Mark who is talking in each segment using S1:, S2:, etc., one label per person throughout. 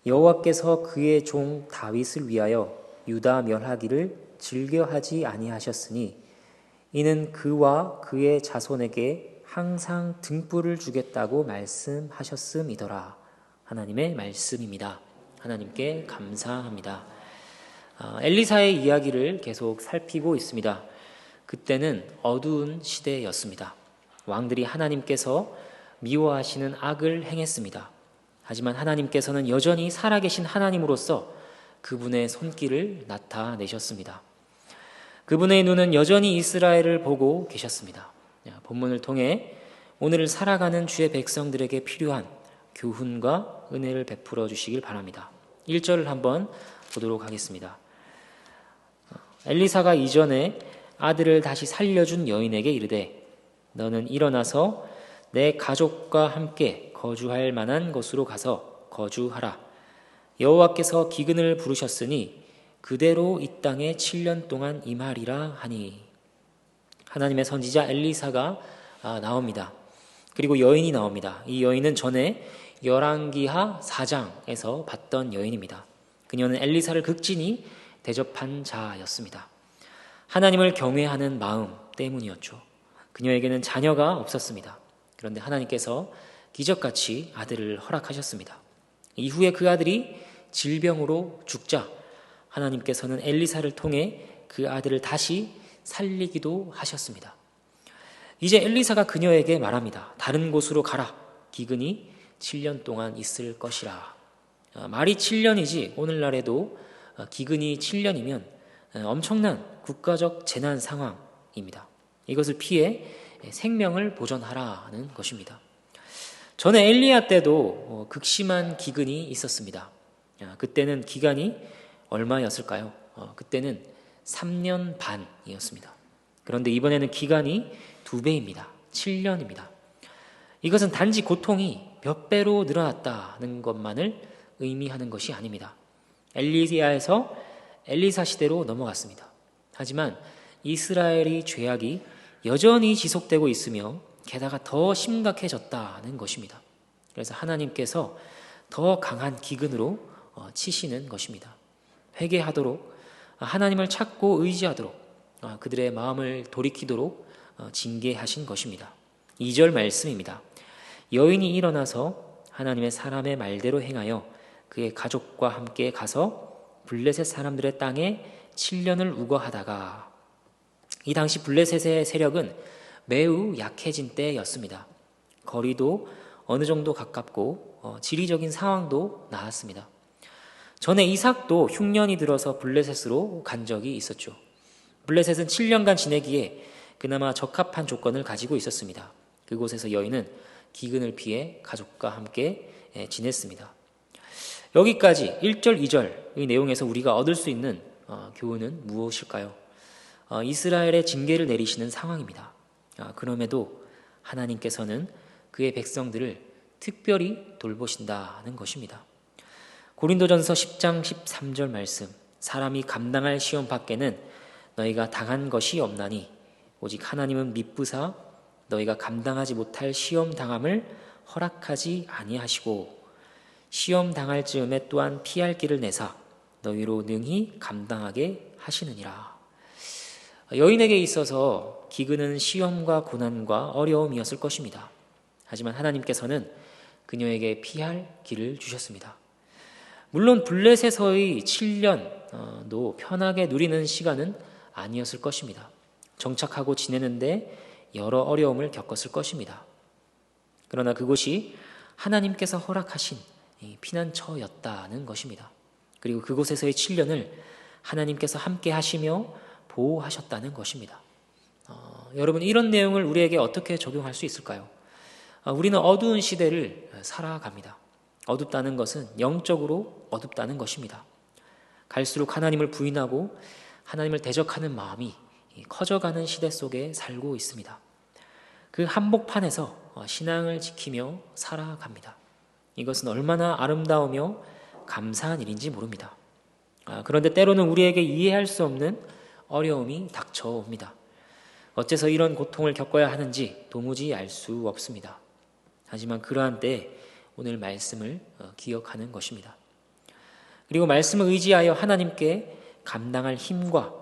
S1: 여호와께서 그의 종 다윗을 위하여 유다 멸하기를 즐겨하지 아니하셨으니 이는 그와 그의 자손에게 항상 등불을 주겠다고 말씀하셨음이더라. 하나님의 말씀입니다. 하나님께 감사합니다. 엘리사의 이야기를 계속 살피고 있습니다. 그때는 어두운 시대였습니다. 왕들이 하나님께서 미워하시는 악을 행했습니다. 하지만 하나님께서는 여전히 살아계신 하나님으로서 그분의 손길을 나타내셨습니다. 그분의 눈은 여전히 이스라엘을 보고 계셨습니다. 본문을 통해 오늘을 살아가는 주의 백성들에게 필요한 교훈과 은혜를 베풀어 주시길 바랍니다. 1절을 한번 보도록 하겠습니다. 엘리사가 이전에 아들을 다시 살려준 여인에게 이르되 너는 일어나서 내 가족과 함께 거주할 만한 곳으로 가서 거주하라. 여호와께서 기근을 부르셨으니 그대로 이 땅에 7년 동안 임하리라 하니. 하나님의 선지자 엘리사가 나옵니다. 그리고 여인이 나옵니다. 이 여인은 전에 열왕기하 4장에서 봤던 여인입니다. 그녀는 엘리사를 극진히 대접한 자였습니다. 하나님을 경외하는 마음 때문이었죠. 그녀에게는 자녀가 없었습니다. 그런데 하나님께서 기적같이 아들을 허락하셨습니다. 이후에 그 아들이 질병으로 죽자 하나님께서는 엘리사를 통해 그 아들을 다시 살리기도 하셨습니다. 이제 엘리사가 그녀에게 말합니다. 다른 곳으로 가라. 기근이 7년 동안 있을 것이라. 말이 7년이지 오늘날에도 기근이 7년이면 엄청난 국가적 재난 상황입니다. 이것을 피해 생명을 보존하라는 것입니다. 전에 엘리야 때도 극심한 기근이 있었습니다. 그때는 기간이 얼마였을까요? 그때는 3년 반이었습니다. 그런데 이번에는 기간이 2배입니다. 7년입니다. 이것은 단지 고통이 몇 배로 늘어났다는 것만을 의미하는 것이 아닙니다. 엘리야에서 엘리사 시대로 넘어갔습니다. 하지만 이스라엘의 죄악이 여전히 지속되고 있으며 게다가 더 심각해졌다는 것입니다. 그래서 하나님께서 더 강한 기근으로 치시는 것입니다. 회개하도록 하나님을 찾고 의지하도록 그들의 마음을 돌이키도록 징계하신 것입니다. 2절 말씀입니다. 여인이 일어나서 하나님의 사람의 말대로 행하여 그의 가족과 함께 가서 블레셋 사람들의 땅에 7년을 우거하다가 이 당시 블레셋의 세력은 매우 약해진 때였습니다. 거리도 어느 정도 가깝고 지리적인 상황도 나았습니다. 전에 이삭도 흉년이 들어서 블레셋으로 간 적이 있었죠. 블레셋은 7년간 지내기에 그나마 적합한 조건을 가지고 있었습니다. 그곳에서 여인은 기근을 피해 가족과 함께 지냈습니다. 여기까지 1절, 2절의 내용에서 우리가 얻을 수 있는 교훈은 무엇일까요? 이스라엘의 징계를 내리시는 상황입니다. 그럼에도 하나님께서는 그의 백성들을 특별히 돌보신다는 것입니다. 고린도전서 10장 13절 말씀, 사람이 감당할 시험 밖에는 너희가 당한 것이 없나니 오직 하나님은 미쁘사 너희가 감당하지 못할 시험 당함을 허락하지 아니하시고 시험 당할 즈음에 또한 피할 길을 내사 너희로 능히 감당하게 하시느니라. 여인에게 있어서 기근은 시험과 고난과 어려움이었을 것입니다. 하지만 하나님께서는 그녀에게 피할 길을 주셨습니다. 물론 블레셋에서의 7년도 편하게 누리는 시간은 아니었을 것입니다. 정착하고 지내는데 여러 어려움을 겪었을 것입니다. 그러나 그곳이 하나님께서 허락하신 피난처였다는 것입니다. 그리고 그곳에서의 7년을 하나님께서 함께 하시며 보호하셨다는 것입니다. 여러분, 이런 내용을 우리에게 어떻게 적용할 수 있을까요? 우리는 어두운 시대를 살아갑니다. 어둡다는 것은 영적으로 어둡다는 것입니다. 갈수록 하나님을 부인하고 하나님을 대적하는 마음이 커져가는 시대 속에 살고 있습니다. 그 한복판에서 신앙을 지키며 살아갑니다. 이것은 얼마나 아름다우며 감사한 일인지 모릅니다. 그런데 때로는 우리에게 이해할 수 없는 어려움이 닥쳐옵니다. 어째서 이런 고통을 겪어야 하는지 도무지 알 수 없습니다. 하지만 그러한 때에 오늘 말씀을 기억하는 것입니다. 그리고 말씀을 의지하여 하나님께 감당할 힘과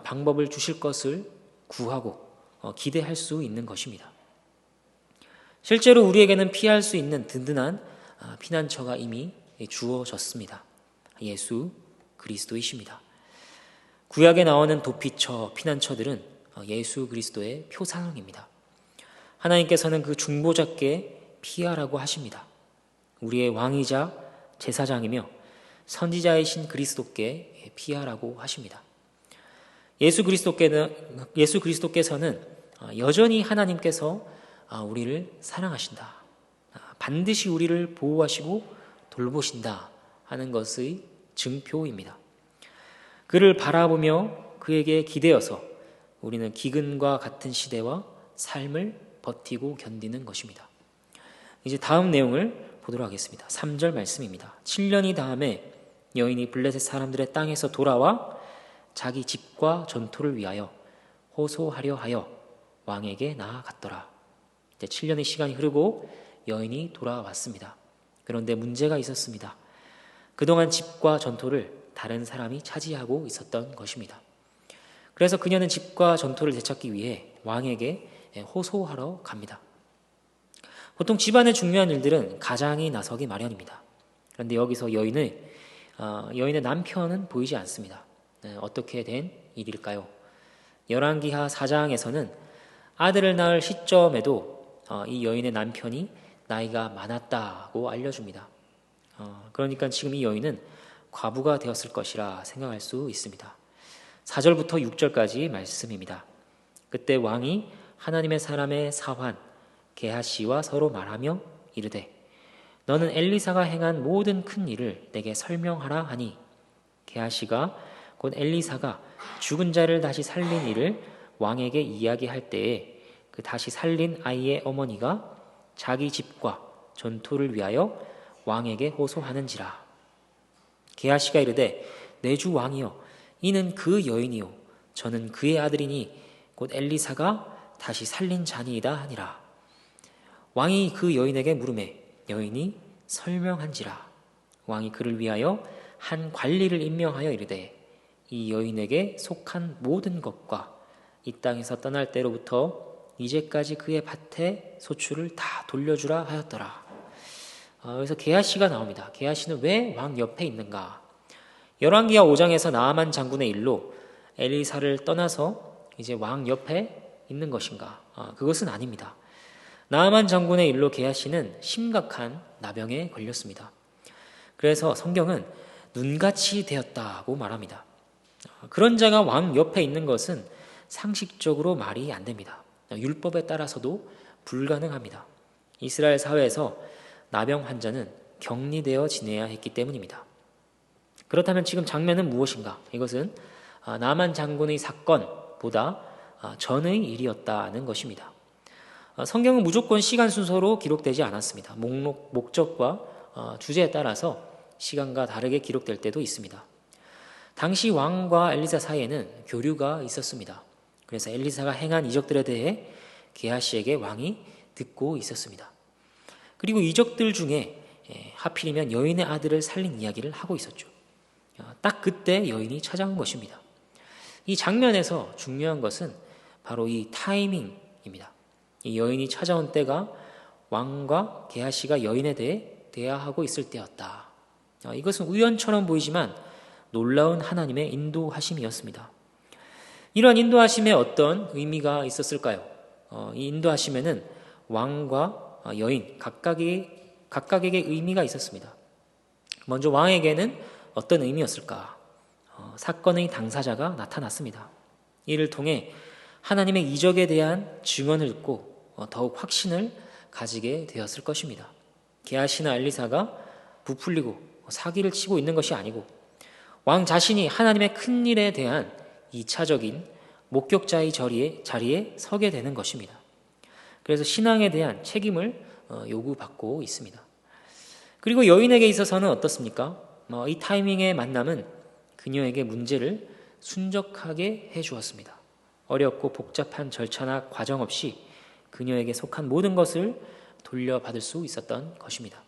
S1: 방법을 주실 것을 구하고 기대할 수 있는 것입니다. 실제로 우리에게는 피할 수 있는 든든한 피난처가 이미 주어졌습니다. 예수 그리스도이십니다. 구약에 나오는 도피처, 피난처들은 예수 그리스도의 표상입니다. 하나님께서는 그 중보자께 피하라고 하십니다. 우리의 왕이자 제사장이며 선지자이신 그리스도께 피하라고 하십니다. 예수 그리스도께서는 여전히 하나님께서 우리를 사랑하신다, 반드시 우리를 보호하시고 돌보신다 하는 것의 증표입니다. 그를 바라보며 그에게 기대어서 우리는 기근과 같은 시대와 삶을 버티고 견디는 것입니다. 이제 다음 내용을 보도록 하겠습니다. 3절 말씀입니다. 7년이 다음에 여인이 블레셋 사람들의 땅에서 돌아와 자기 집과 전토를 위하여 호소하려 하여 왕에게 나아갔더라. 이제 7년의 시간이 흐르고 여인이 돌아왔습니다. 그런데 문제가 있었습니다. 그동안 집과 전토를 다른 사람이 차지하고 있었던 것입니다. 그래서 그녀는 집과 전토를 되찾기 위해 왕에게 호소하러 갑니다. 보통 집안의 중요한 일들은 가장이 나서기 마련입니다. 그런데 여기서 여인의 남편은 보이지 않습니다. 어떻게 된 일일까요? 열왕기하 4장에서는 아들을 낳을 시점에도 이 여인의 남편이 나이가 많았다고 알려줍니다. 그러니까 지금 이 여인은 과부가 되었을 것이라 생각할 수 있습니다. 4절부터 6절까지 말씀입니다. 그때 왕이 하나님의 사람의 사환 게하시와 서로 말하며 이르되 너는 엘리사가 행한 모든 큰 일을 내게 설명하라 하니 게하시가 곧 엘리사가 죽은 자를 다시 살린 일을 왕에게 이야기할 때에 그 다시 살린 아이의 어머니가 자기 집과 전토를 위하여 왕에게 호소하는지라. 게하시가 이르되 내 주 왕이여 이는 그 여인이요 저는 그의 아들이니 곧 엘리사가 다시 살린 자니이다 하니라. 왕이 그 여인에게 물으매 여인이 설명한지라. 왕이 그를 위하여 한 관리를 임명하여 이르되 이 여인에게 속한 모든 것과 이 땅에서 떠날 때로부터 이제까지 그의 밭에 소출을 다 돌려주라 하였더라. 그래서 게하시가 나옵니다. 게하시는 왜 왕 옆에 있는가? 열왕기하 5장에서 나아만 장군의 일로 엘리사를 떠나서 이제 왕 옆에 있는 것인가? 그것은 아닙니다. 나아만 장군의 일로 게하시는 심각한 나병에 걸렸습니다. 그래서 성경은 눈같이 되었다고 말합니다. 그런 자가 왕 옆에 있는 것은 상식적으로 말이 안 됩니다. 율법에 따라서도 불가능합니다. 이스라엘 사회에서 나병 환자는 격리되어 지내야 했기 때문입니다. 그렇다면 지금 장면은 무엇인가? 이것은 나만 장군의 사건보다 전의 일이었다는 것입니다. 성경은 무조건 시간 순서로 기록되지 않았습니다. 목적과 주제에 따라서 시간과 다르게 기록될 때도 있습니다. 당시 왕과 엘리사 사이에는 교류가 있었습니다. 그래서 엘리사가 행한 이적들에 대해 게하시에게 왕이 듣고 있었습니다. 그리고 이적들 중에 하필이면 여인의 아들을 살린 이야기를 하고 있었죠. 딱 그때 여인이 찾아온 것입니다. 이 장면에서 중요한 것은 바로 이 타이밍입니다. 이 여인이 찾아온 때가 왕과 게하시가 여인에 대해 대화하고 있을 때였다. 이것은 우연처럼 보이지만 놀라운 하나님의 인도하심이었습니다. 이러한 인도하심에 어떤 의미가 있었을까요? 이 인도하심에는 왕과 여인 각각에게 의미가 있었습니다. 먼저 왕에게는 어떤 의미였을까? 사건의 당사자가 나타났습니다. 이를 통해 하나님의 이적에 대한 증언을 듣고 더욱 확신을 가지게 되었을 것입니다. 게하시나 엘리사가 부풀리고 사기를 치고 있는 것이 아니고 왕 자신이 하나님의 큰 일에 대한 2차적인 목격자의 자리에 서게 되는 것입니다. 그래서 신앙에 대한 책임을 요구받고 있습니다. 그리고 여인에게 있어서는 어떻습니까? 이 타이밍의 만남은 그녀에게 문제를 순적하게 해주었습니다. 어렵고 복잡한 절차나 과정 없이 그녀에게 속한 모든 것을 돌려받을 수 있었던 것입니다.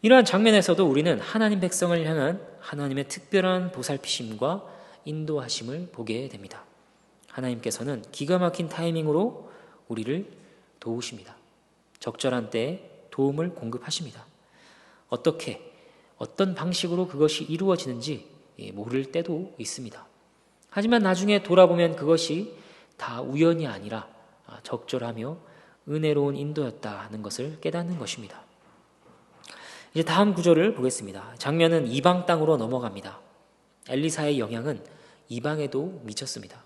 S1: 이러한 장면에서도 우리는 하나님 백성을 향한 하나님의 특별한 보살피심과 인도하심을 보게 됩니다. 하나님께서는 기가 막힌 타이밍으로 우리를 도우십니다. 적절한 때에 도움을 공급하십니다. 어떤 방식으로 그것이 이루어지는지 모를 때도 있습니다. 하지만 나중에 돌아보면 그것이 다 우연이 아니라 적절하며 은혜로운 인도였다는 것을 깨닫는 것입니다. 이제 다음 구절을 보겠습니다. 장면은 이방 땅으로 넘어갑니다. 엘리사의 영향은 이방에도 미쳤습니다.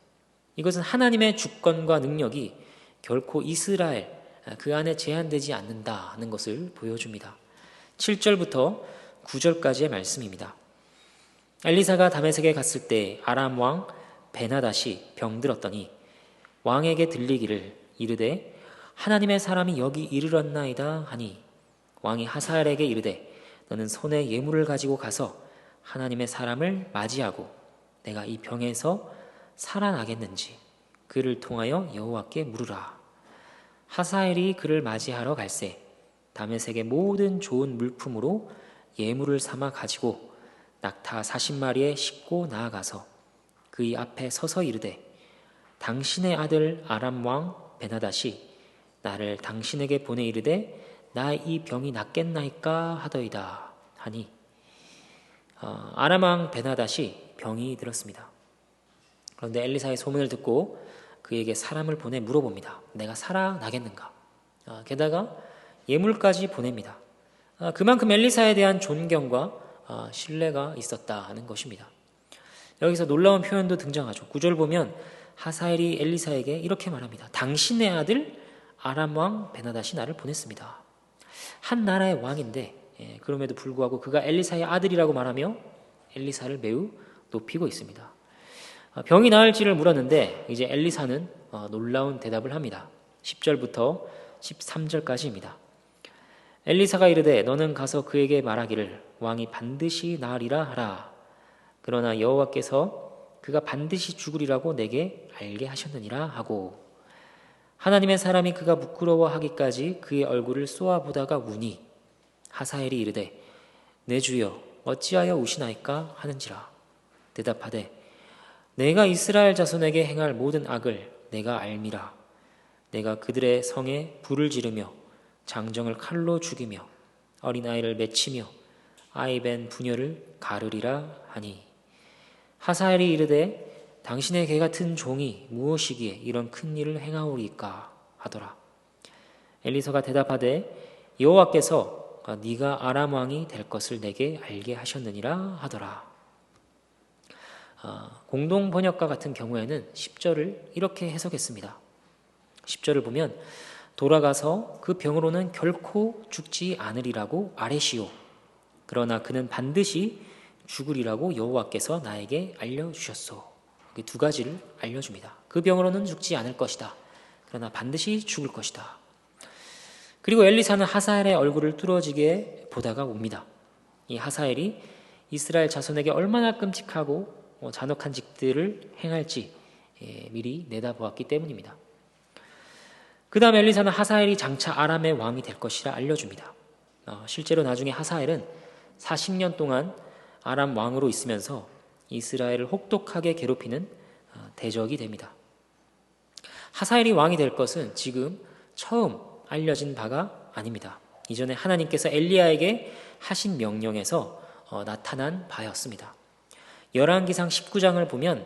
S1: 이것은 하나님의 주권과 능력이 결코 이스라엘 그 안에 제한되지 않는다는 것을 보여줍니다. 7절부터 9절까지의 말씀입니다. 엘리사가 다메섹에 갔을 때 아람 왕 베나닷이 병들었더니 왕에게 들리기를 이르되 하나님의 사람이 여기 이르렀나이다 하니 왕이 하사엘에게 이르되 너는 손에 예물을 가지고 가서 하나님의 사람을 맞이하고 내가 이 병에서 살아나겠는지 그를 통하여 여호와께 물으라. 하사엘이 그를 맞이하러 갈새 다메섹의 모든 좋은 물품으로 예물을 삼아 가지고 낙타 40마리에 싣고 나아가서 그의 앞에 서서 이르되 당신의 아들 아람 왕 베나닷이 나를 당신에게 보내 이르되 나 이 병이 낫겠나이까 하더이다 하니 아람 왕 베나닷이 병이 들었습니다. 그런데 엘리사의 소문을 듣고 그에게 사람을 보내 물어봅니다. 내가 살아나겠는가? 게다가 예물까지 보냅니다. 그만큼 엘리사에 대한 존경과 신뢰가 있었다 하는 것입니다. 여기서 놀라운 표현도 등장하죠. 9절 보면 하사엘이 엘리사에게 이렇게 말합니다. 당신의 아들 아람 왕 베나닷이 나를 보냈습니다. 한 나라의 왕인데 그럼에도 불구하고 그가 엘리사의 아들이라고 말하며 엘리사를 매우 높이고 있습니다. 병이 나을지를 물었는데 이제 엘리사는 놀라운 대답을 합니다. 10절부터 13절까지입니다. 엘리사가 이르되 너는 가서 그에게 말하기를 왕이 반드시 나으리라 하라. 그러나 여호와께서 그가 반드시 죽으리라고 내게 알게 하셨느니라 하고 하나님의 사람이 그가 부끄러워하기까지 그의 얼굴을 쏘아보다가 우니 하사엘이 이르되 내 주여 어찌하여 우시나이까 하는지라. 대답하되 내가 이스라엘 자손에게 행할 모든 악을 내가 알미라. 내가 그들의 성에 불을 지르며 장정을 칼로 죽이며 어린아이를 맺히며 아이벤 부녀를 가르리라 하니 하사엘이 이르되 당신의 개 같은 종이 무엇이기에 이런 큰 일을 행하오리까 하더라. 엘리사가 대답하되 여호와께서 네가 아람 왕이 될 것을 내게 알게 하셨느니라 하더라. 공동 번역과 같은 경우에는 10절을 이렇게 해석했습니다. 10절을 보면 돌아가서 그 병으로는 결코 죽지 않으리라고 아뢰시오. 그러나 그는 반드시 죽으리라고 여호와께서 나에게 알려주셨소. 이 두 가지를 알려줍니다. 그 병으로는 죽지 않을 것이다. 그러나 반드시 죽을 것이다. 그리고 엘리사는 하사엘의 얼굴을 뚫어지게 보다가 옵니다. 이 하사엘이 이스라엘 자손에게 얼마나 끔찍하고 잔혹한 짓들을 행할지 미리 내다보았기 때문입니다. 그 다음 엘리사는 하사엘이 장차 아람의 왕이 될 것이라 알려줍니다. 실제로 나중에 하사엘은 40년 동안 아람 왕으로 있으면서 이스라엘을 혹독하게 괴롭히는 대적이 됩니다. 하사엘이 왕이 될 것은 지금 처음 알려진 바가 아닙니다. 이전에 하나님께서 엘리야에게 하신 명령에서 나타난 바였습니다. 열왕기상 19장을 보면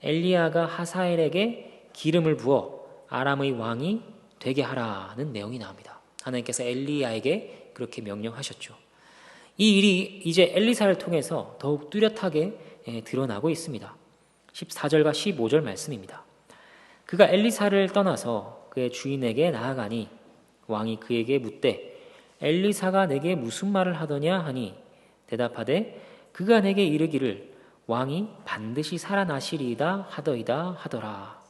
S1: 엘리야가 하사엘에게 기름을 부어 아람의 왕이 되게 하라는 내용이 나옵니다. 하나님께서 엘리야에게 그렇게 명령하셨죠. 이 일이 이제 엘리사를 통해서 더욱 뚜렷하게 드러나고 있습니다. 14절과 15절 말씀입니다. 그가 엘리사를 떠나서 그의 주인에게 나아가니 왕이 그에게 묻되 엘리사가 내게 무슨 말을 하더냐 하니 대답하되 그가 내게 이르기를 왕이 반드시 살아나시리이다 하더이다 하더라.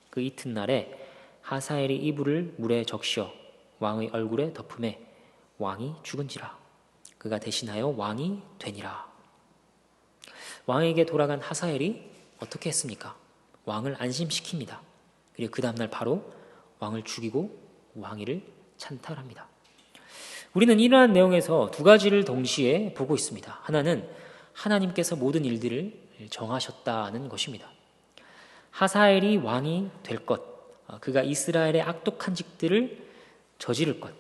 S1: 그 이튿날에 하사엘이 이불을 물에 적셔 왕의 얼굴에 덮음에 왕이 죽은지라. 그가 대신하여 왕이 되니라. 왕에게 돌아간 하사엘이 어떻게 했습니까? 왕을 안심시킵니다. 그리고 그 다음날 바로 왕을 죽이고 왕위를 찬탈합니다. 우리는 이러한 내용에서 두 가지를 동시에 보고 있습니다. 하나는 하나님께서 모든 일들을 정하셨다는 것입니다. 하사엘이 왕이 될 것, 그가 이스라엘의 악독한 짓들을 저지를 것,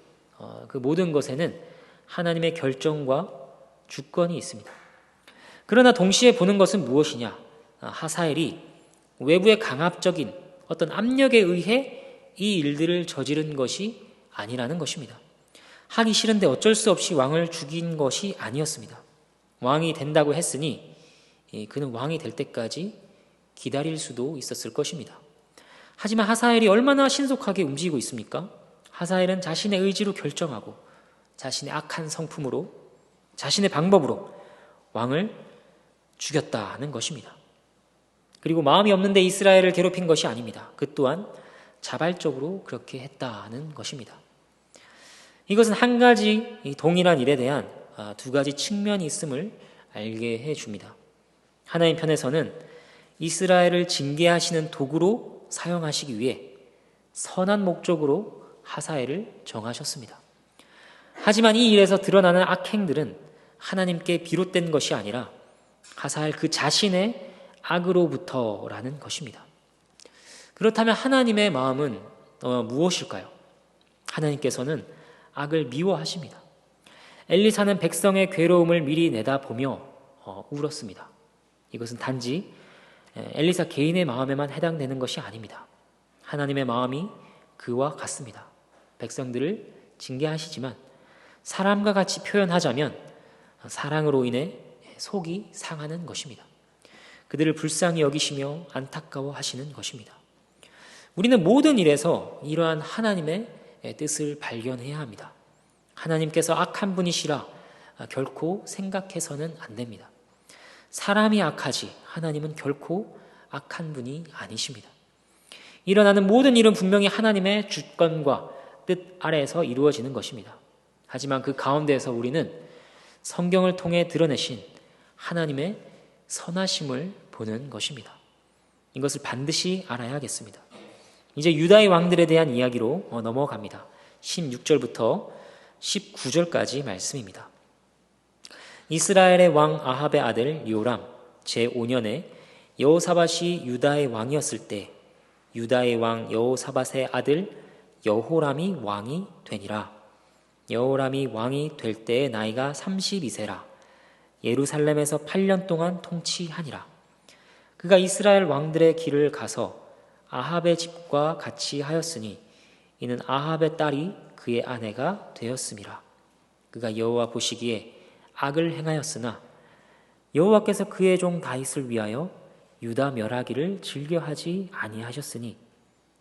S1: 그 모든 것에는 하나님의 결정과 주권이 있습니다. 그러나 동시에 보는 것은 무엇이냐? 하사엘이 외부의 강압적인 어떤 압력에 의해 이 일들을 저지른 것이 아니라는 것입니다. 하기 싫은데 어쩔 수 없이 왕을 죽인 것이 아니었습니다. 왕이 된다고 했으니 그는 왕이 될 때까지 기다릴 수도 있었을 것입니다. 하지만 하사엘이 얼마나 신속하게 움직이고 있습니까? 하사엘은 자신의 의지로 결정하고 자신의 악한 성품으로, 자신의 방법으로 왕을 죽였다는 것입니다. 그리고 마음이 없는데 이스라엘을 괴롭힌 것이 아닙니다. 그 또한 자발적으로 그렇게 했다는 것입니다. 이것은 한 가지 동일한 일에 대한 두 가지 측면이 있음을 알게 해줍니다. 하나님 편에서는 이스라엘을 징계하시는 도구로 사용하시기 위해 선한 목적으로 하사엘을 정하셨습니다. 하지만 이 일에서 드러나는 악행들은 하나님께 비롯된 것이 아니라 하사엘 그 자신의 악으로부터라는 것입니다. 그렇다면 하나님의 마음은 무엇일까요? 하나님께서는 악을 미워하십니다. 엘리사는 백성의 괴로움을 미리 내다보며 울었습니다. 이것은 단지 엘리사 개인의 마음에만 해당되는 것이 아닙니다. 하나님의 마음이 그와 같습니다. 백성들을 징계하시지만 사람과 같이 표현하자면 사랑으로 인해 속이 상하는 것입니다. 그들을 불쌍히 여기시며 안타까워하시는 것입니다. 우리는 모든 일에서 이러한 하나님의 뜻을 발견해야 합니다. 하나님께서 악한 분이시라 결코 생각해서는 안 됩니다. 사람이 악하지 하나님은 결코 악한 분이 아니십니다. 일어나는 모든 일은 분명히 하나님의 주권과 뜻 아래에서 이루어지는 것입니다. 하지만 그 가운데에서 우리는 성경을 통해 드러내신 하나님의 선하심을 보는 것입니다. 이것을 반드시 알아야겠습니다. 이제 유다의 왕들에 대한 이야기로 넘어갑니다. 16절부터 19절까지 말씀입니다. 이스라엘의 왕 아합의 아들 요람 제5년에 여호사밧이 유다의 왕이었을 때 유다의 왕 여호사밧의 아들 여호람이 왕이 되니라. 여호람이 왕이 될 때의 나이가 32세라. 예루살렘에서 8년 동안 통치하니라. 그가 이스라엘 왕들의 길을 가서 아합의 집과 같이 하였으니 이는 아합의 딸이 그의 아내가 되었음이라. 그가 여호와 보시기에 악을 행하였으나 여호와께서 그의 종 다윗을 위하여 유다 멸하기를 즐겨하지 아니하셨으니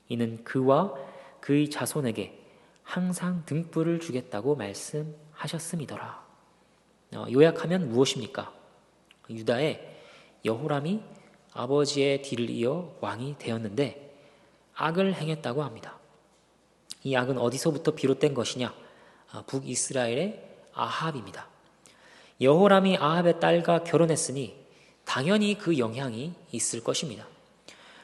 S1: 이는 그와 그의 자손에게 항상 등불을 주겠다고 말씀하셨음이더라. 요약하면 무엇입니까? 유다의 여호람이 아버지의 뒤를 이어 왕이 되었는데 악을 행했다고 합니다. 이 악은 어디서부터 비롯된 것이냐? 북이스라엘의 아합입니다. 여호람이 아합의 딸과 결혼했으니 당연히 그 영향이 있을 것입니다.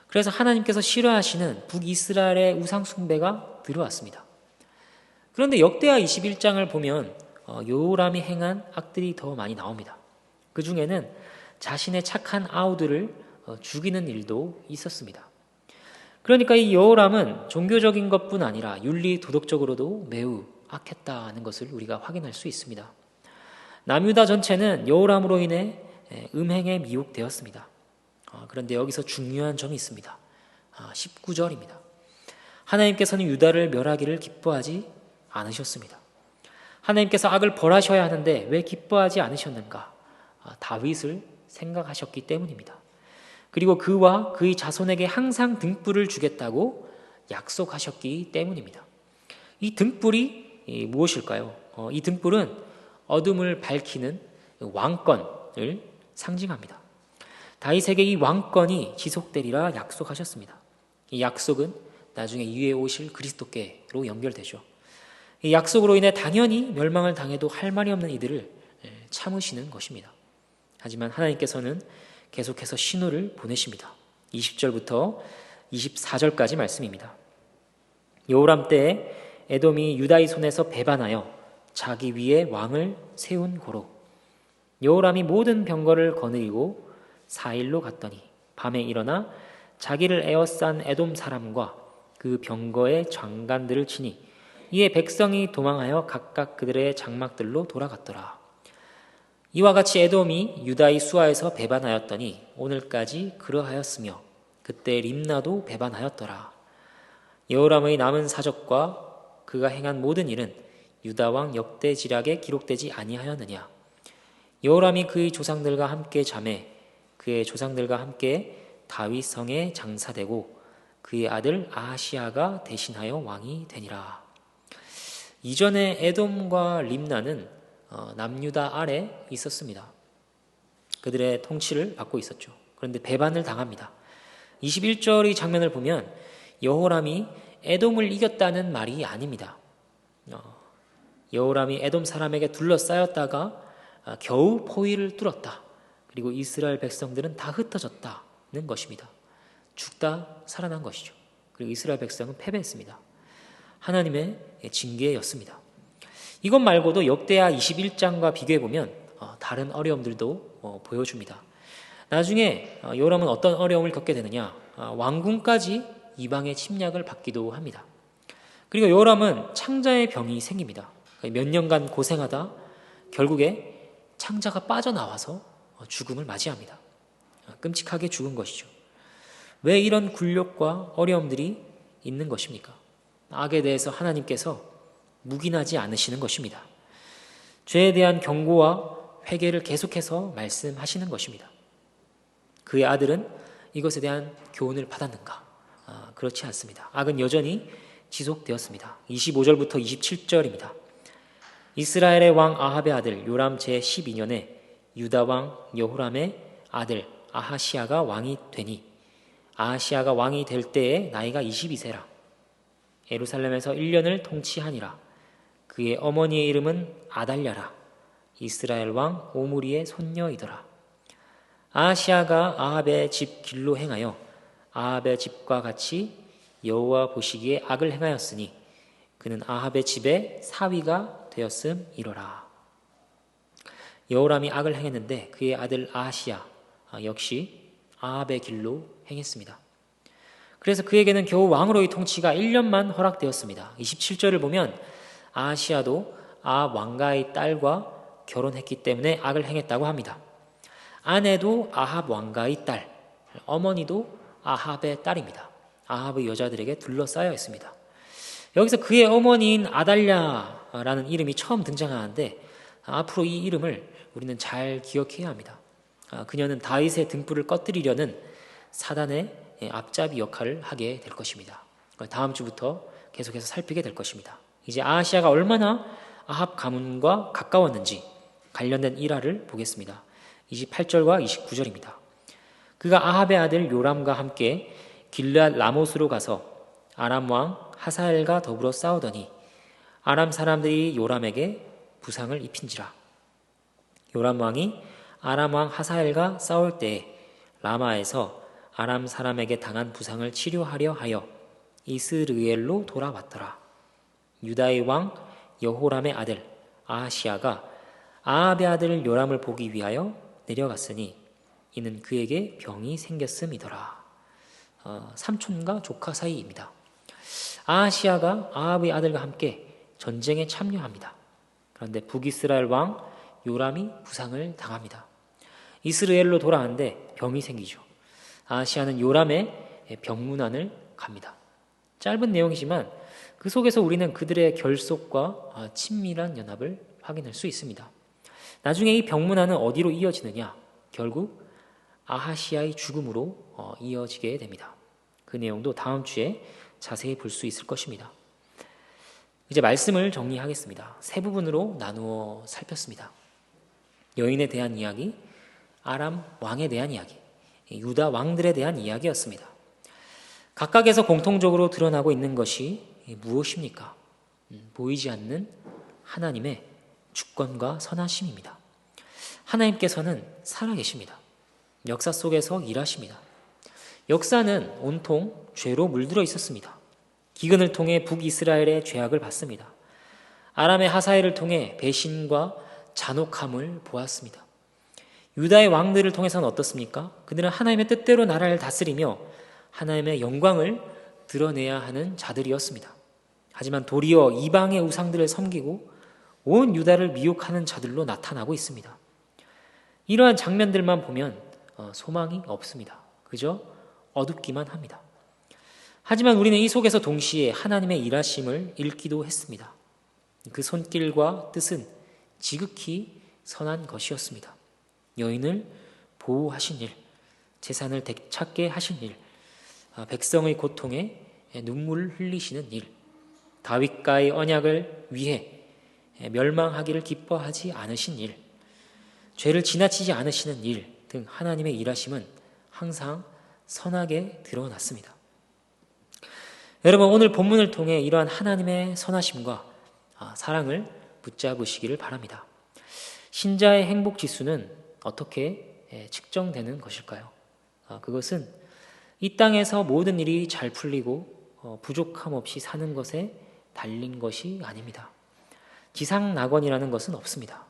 S1: 그래서 하나님께서 싫어하시는 북이스라엘의 우상 숭배가 들어왔습니다. 그런데 역대하 21장을 보면 여호람이 행한 악들이 더 많이 나옵니다. 그 중에는 자신의 착한 아우들을 죽이는 일도 있었습니다. 그러니까 이 여호람은 종교적인 것뿐 아니라 윤리 도덕적으로도 매우 악했다는 것을 우리가 확인할 수 있습니다. 남유다 전체는 여호람으로 인해 음행에 미혹되었습니다. 그런데 여기서 중요한 점이 있습니다. 19절입니다. 하나님께서는 유다를 멸하기를 기뻐하지 않으셨습니다. 하나님께서 악을 벌하셔야 하는데 왜 기뻐하지 않으셨는가? 다윗을 생각하셨기 때문입니다. 그리고 그와 그의 자손에게 항상 등불을 주겠다고 약속하셨기 때문입니다. 이 등불이 무엇일까요? 이 등불은 어둠을 밝히는 왕권을 상징합니다. 다윗에게 이 왕권이 지속되리라 약속하셨습니다. 이 약속은 나중에 이후에 오실 그리스도께로 연결되죠. 이 약속으로 인해 당연히 멸망을 당해도 할 말이 없는 이들을 참으시는 것입니다. 하지만 하나님께서는 계속해서 신호를 보내십니다. 20절부터 24절까지 말씀입니다. 여호람 때에 에돔이 유다의 손에서 배반하여 자기 위에 왕을 세운 고로 여호람이 모든 병거를 거느리고 4일로 갔더니 밤에 일어나 자기를 에워싼 에돔 사람과 그 병거의 장관들을 치니 이에 백성이 도망하여 각각 그들의 장막들로 돌아갔더라. 이와 같이 에돔이 유다의 수하에서 배반하였더니 오늘까지 그러하였으며 그때 림나도 배반하였더라. 여호람의 남은 사적과 그가 행한 모든 일은 유다 왕 역대지략에 기록되지 아니하였느냐. 여호람이 그의 조상들과 함께 자매 그의 조상들과 함께 다윗 성에 장사되고 그의 아들 아하시아가 대신하여 왕이 되니라. 이전에 에돔과 림나는 남유다 아래 있었습니다. 그들의 통치를 받고 있었죠. 그런데 배반을 당합니다. 21절의 장면을 보면 여호람이 에돔을 이겼다는 말이 아닙니다. 여호람이 에돔 사람에게 둘러싸였다가 겨우 포위를 뚫었다. 그리고 이스라엘 백성들은 다 흩어졌다는 것입니다. 죽다 살아난 것이죠. 그리고 이스라엘 백성은 패배했습니다. 하나님의 징계였습니다. 이것 말고도 역대하 21장과 비교해보면 다른 어려움들도 보여줍니다. 나중에 여호람은 어떤 어려움을 겪게 되느냐. 왕궁까지 이방의 침략을 받기도 합니다. 그리고 여호람은 창자의 병이 생깁니다. 몇 년간 고생하다 결국에 창자가 빠져나와서 죽음을 맞이합니다. 끔찍하게 죽은 것이죠. 왜 이런 굴욕과 어려움들이 있는 것입니까? 악에 대해서 하나님께서 묵인하지 않으시는 것입니다. 죄에 대한 경고와 회개를 계속해서 말씀하시는 것입니다. 그의 아들은 이것에 대한 교훈을 받았는가? 그렇지 않습니다. 악은 여전히 지속되었습니다. 25절부터 27절입니다. 이스라엘의 왕 아합의 아들 요람 제12년에 유다 왕 여호람의 아들 아하시아가 왕이 되니 아하시아가 왕이 될 때에 나이가 22세라. 예루살렘에서 1년을 통치하니라. 그의 어머니의 이름은 아달랴라. 이스라엘 왕 오므리의 손녀이더라. 아하시아가 아합의 집 길로 행하여 아합의 집과 같이 여호와 보시기에 악을 행하였으니 그는 아합의 집에 사위가 되었음이로라. 여호람이 악을 행했는데 그의 아들 아하시아 역시 아합의 길로 행했습니다. 그래서 그에게는 겨우 왕으로의 통치가 1년만 허락되었습니다. 27절을 보면 아하시아도 아합 왕가의 딸과 결혼했기 때문에 악을 행했다고 합니다. 아내도 아합 왕가의 딸, 어머니도 아합의 딸입니다. 아합의 여자들에게 둘러싸여 있습니다. 여기서 그의 어머니인 아달랴라는 이름이 처음 등장하는데 앞으로 이 이름을 우리는 잘 기억해야 합니다. 그녀는 다윗의 등불을 꺼뜨리려는 사단의 앞잡이 역할을 하게 될 것입니다. 다음 주부터 계속해서 살피게 될 것입니다. 이제 아하시아가 얼마나 아합 가문과 가까웠는지 관련된 일화를 보겠습니다. 28절과 29절입니다. 그가 아합의 아들 요람과 함께 길르앗 라못으로 가서 아람 왕 하사엘과 더불어 싸우더니 아람 사람들이 요람에게 부상을 입힌지라. 요람 왕이 아람 왕 하사엘과 싸울 때에 라마에서 아람 사람에게 당한 부상을 치료하려 하여 이스르엘로 돌아왔더라. 유다의 왕 여호람의 아들 아하시아가 아합의 아들 요람을 보기 위하여 내려갔으니 이는 그에게 병이 생겼음이더라. 삼촌과 조카 사이입니다. 아하시아가 아합의 아들과 함께 전쟁에 참여합니다. 그런데 북이스라엘 왕 요람이 부상을 당합니다. 이스라엘로 돌아왔는데 병이 생기죠. 아하시아는 요람의 병문안을 갑니다. 짧은 내용이지만 그 속에서 우리는 그들의 결속과 친밀한 연합을 확인할 수 있습니다. 나중에 이 병문안은 어디로 이어지느냐? 결국 아하시아의 죽음으로 이어지게 됩니다. 그 내용도 다음 주에 자세히 볼 수 있을 것입니다. 이제 말씀을 정리하겠습니다. 세 부분으로 나누어 살폈습니다. 여인에 대한 이야기, 아람 왕에 대한 이야기, 유다 왕들에 대한 이야기였습니다. 각각에서 공통적으로 드러나고 있는 것이 무엇입니까? 보이지 않는 하나님의 주권과 선하심입니다. 하나님께서는 살아계십니다. 역사 속에서 일하십니다. 역사는 온통 죄로 물들어 있었습니다. 기근을 통해 북이스라엘의 죄악을 받습니다. 아람의 하사엘을 통해 배신과 잔혹함을 보았습니다. 유다의 왕들을 통해서는 어떻습니까? 그들은 하나님의 뜻대로 나라를 다스리며 하나님의 영광을 드러내야 하는 자들이었습니다. 하지만 도리어 이방의 우상들을 섬기고 온 유다를 미혹하는 자들로 나타나고 있습니다. 이러한 장면들만 보면 소망이 없습니다. 그저 어둡기만 합니다. 하지만 우리는 이 속에서 동시에 하나님의 일하심을 읽기도 했습니다. 그 손길과 뜻은 지극히 선한 것이었습니다. 여인을 보호하신 일, 재산을 되찾게 하신 일, 백성의 고통에 눈물을 흘리시는 일, 다윗과의 언약을 위해 멸망하기를 기뻐하지 않으신 일, 죄를 지나치지 않으시는 일 등 하나님의 일하심은 항상 선하게 드러났습니다. 여러분, 오늘 본문을 통해 이러한 하나님의 선하심과 사랑을 붙잡으시기를 바랍니다. 신자의 행복 지수는 어떻게 측정되는 것일까요? 그것은 이 땅에서 모든 일이 잘 풀리고 부족함 없이 사는 것에 달린 것이 아닙니다. 지상낙원이라는 것은 없습니다.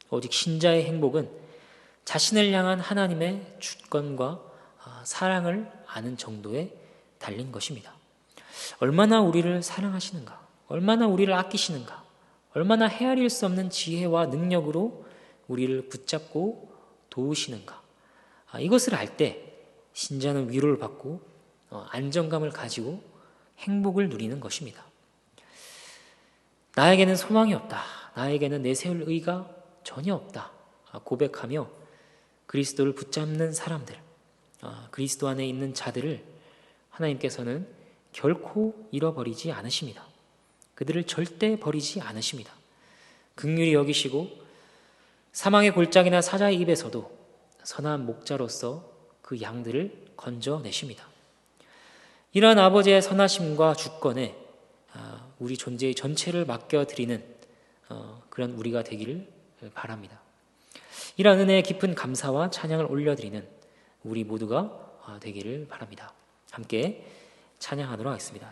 S1: 오직 신자의 행복은 자신을 향한 하나님의 주권과 사랑을 아는 정도에 달린 것입니다. 얼마나 우리를 사랑하시는가, 얼마나 우리를 아끼시는가, 얼마나 헤아릴 수 없는 지혜와 능력으로 우리를 붙잡고 도우시는가. 이것을 알 때 신자는 위로를 받고 안정감을 가지고 행복을 누리는 것입니다. 나에게는 소망이 없다, 나에게는 내세울 의가 전혀 없다 고백하며 그리스도를 붙잡는 사람들, 그리스도 안에 있는 자들을 하나님께서는 결코 잃어버리지 않으십니다. 그들을 절대 버리지 않으십니다. 긍휼히 여기시고 사망의 골짜기나 사자의 입에서도 선한 목자로서 그 양들을 건져내십니다. 이러한 아버지의 선하심과 주권에 우리 존재의 전체를 맡겨드리는 그런 우리가 되기를 바랍니다. 이러한 은혜에 깊은 감사와 찬양을 올려드리는 우리 모두가 되기를 바랍니다. 함께 찬양하도록 하겠습니다.